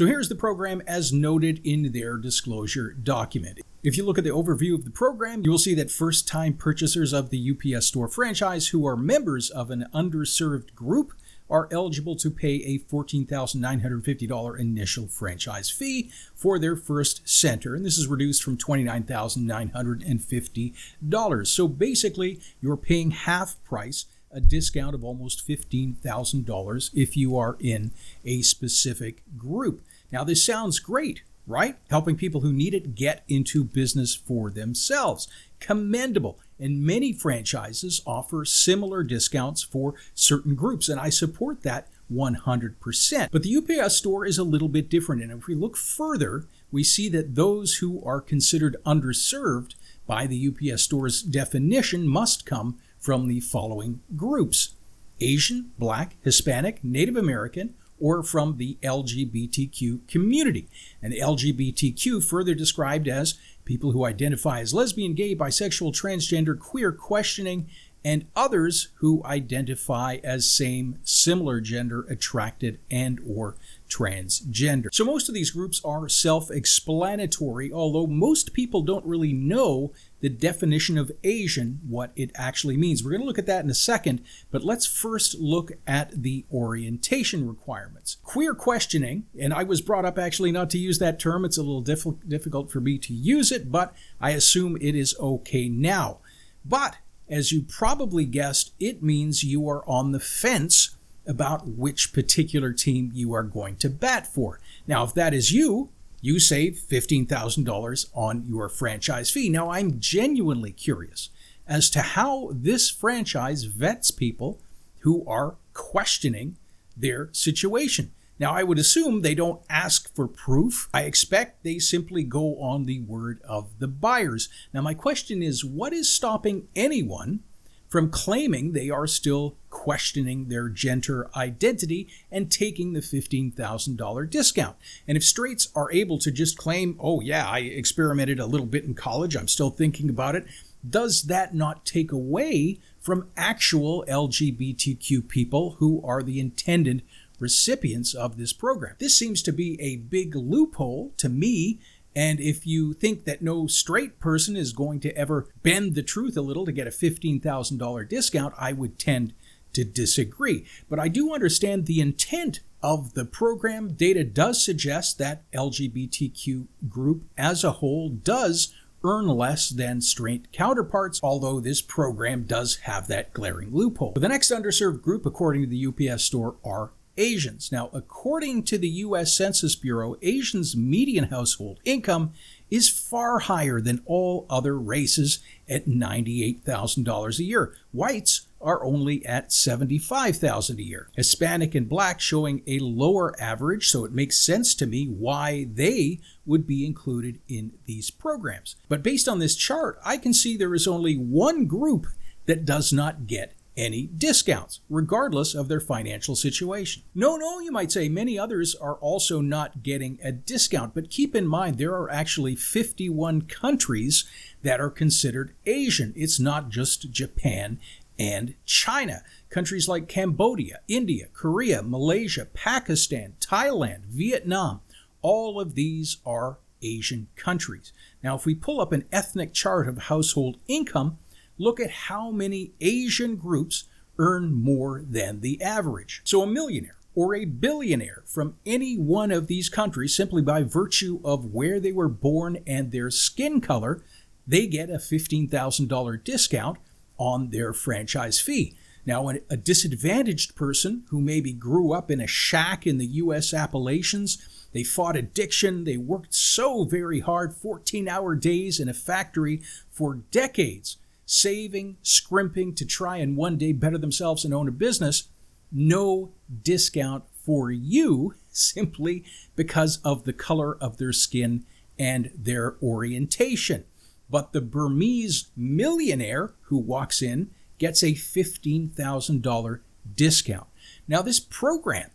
So here's the program as noted in their disclosure document. If you look at the overview of the program, you will see that first-time purchasers of the UPS Store franchise who are members of an underserved group are eligible to pay a $14,950 initial franchise fee for their first center, and this is reduced from $29,950. So basically, you're paying half price, a discount of almost $15,000 if you are in a specific group. Now, this sounds great, right? Helping people who need it get into business for themselves. Commendable. And many franchises offer similar discounts for certain groups, and I support that 100%. But the UPS Store is a little bit different, and if we look further, we see that those who are considered underserved by the UPS Store's definition must come from the following groups: Asian, Black, Hispanic, Native American, or from the LGBTQ community. And LGBTQ further described as people who identify as lesbian, gay, bisexual, transgender, queer, questioning, and others who identify as same, similar gender, attracted, and or transgender. So most of these groups are self-explanatory, although most people don't really know the definition of Asian, what it actually means. We're going to look at that in a second, but let's first look at the orientation requirements. Queer questioning, and I was brought up actually not to use that term. It's a little difficult for me to use it, but I assume it is okay now. But as you probably guessed, it means you are on the fence about which particular team you are going to bat for. Now, if that is you, you save $15,000 on your franchise fee. Now, I'm genuinely curious as to how this franchise vets people who are questioning their situation. Now, I would assume they don't ask for proof. I expect they simply go on the word of the buyers. Now, my question is, what is stopping anyone from claiming they are still questioning their gender identity and taking the $15,000 discount? And if straights are able to just claim, oh yeah, I experimented a little bit in college, I'm still thinking about it, does that not take away from actual LGBTQ people who are the intended recipients of this program? This seems to be a big loophole to me. And if you think that no straight person is going to ever bend the truth a little to get a $15,000 discount, I would tend to disagree. But I do understand the intent of the program. Data does suggest that LGBTQ group as a whole does earn less than straight counterparts, although this program does have that glaring loophole. But the next underserved group, according to the UPS Store, are Asians. Now, according to the U.S. Census Bureau, Asians' median household income is far higher than all other races at $98,000 a year. Whites are only at $75,000 a year. Hispanic and Black showing a lower average, so it makes sense to me why they would be included in these programs. But based on this chart, I can see there is only one group that does not get any discounts, regardless of their financial situation. No, you might say, many others are also not getting a discount, but keep in mind there are actually 51 countries that are considered Asian. It's not just Japan and China. Countries like Cambodia, India, Korea, Malaysia, Pakistan, Thailand, Vietnam, all of these are Asian countries. Now, if we pull up an ethnic chart of household income, look at how many Asian groups earn more than the average. So a millionaire or a billionaire from any one of these countries, simply by virtue of where they were born and their skin color, they get a $15,000 discount on their franchise fee. Now, a disadvantaged person who maybe grew up in a shack in the U.S. Appalachians, they fought addiction, they worked so very hard, 14-hour days in a factory for decades, saving, scrimping to try and one day better themselves and own a business, no discount for you simply because of the color of their skin and their orientation. But the Burmese millionaire who walks in gets a $15,000 discount. Now, this program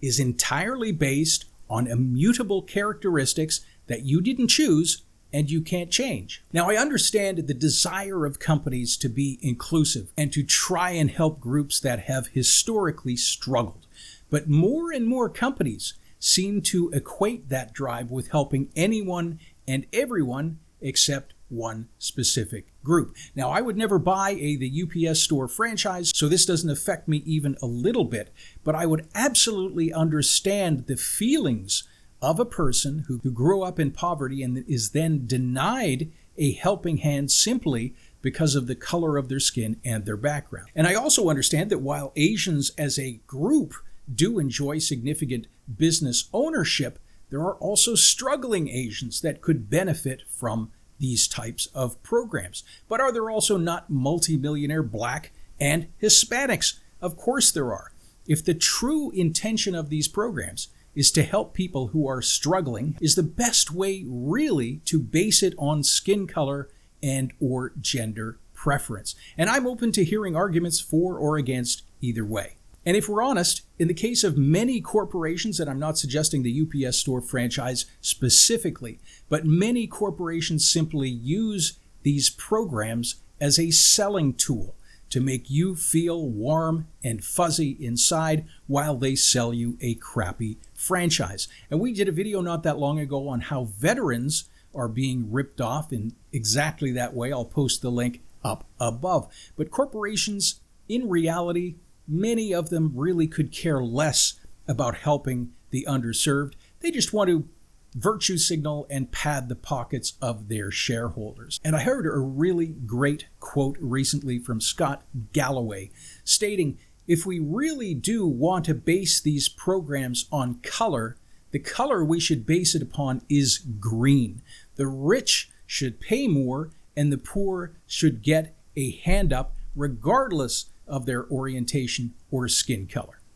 is entirely based on immutable characteristics that you didn't choose and you can't change. Now, I understand the desire of companies to be inclusive and to try and help groups that have historically struggled. But more and more companies seem to equate that drive with helping anyone and everyone except one specific group. Now, I would never buy the UPS Store franchise, so this doesn't affect me even a little bit, but I would absolutely understand the feelings of a person who grew up in poverty and is then denied a helping hand simply because of the color of their skin and their background. And I also understand that while Asians as a group do enjoy significant business ownership, there are also struggling Asians that could benefit from these types of programs. But are there also not multimillionaire Black and Hispanics? Of course there are. If the true intention of these programs is to help people who are struggling, is the best way really to base it on skin color and or gender preference. And I'm open to hearing arguments for or against either way. And if we're honest, in the case of many corporations, and I'm not suggesting the UPS Store franchise specifically, but many corporations simply use these programs as a selling tool to make you feel warm and fuzzy inside while they sell you a crappy franchise. And we did a video not that long ago on how veterans are being ripped off in exactly that way. I'll post the link up above. But corporations, in reality, many of them really could care less about helping the underserved. They just want to virtue signal and pad the pockets of their shareholders. And I heard a really great quote recently from Scott Galloway stating, if we really do want to base these programs on color, the color we should base it upon is green. The rich should pay more and the poor should get a hand up regardless of their orientation or skin color.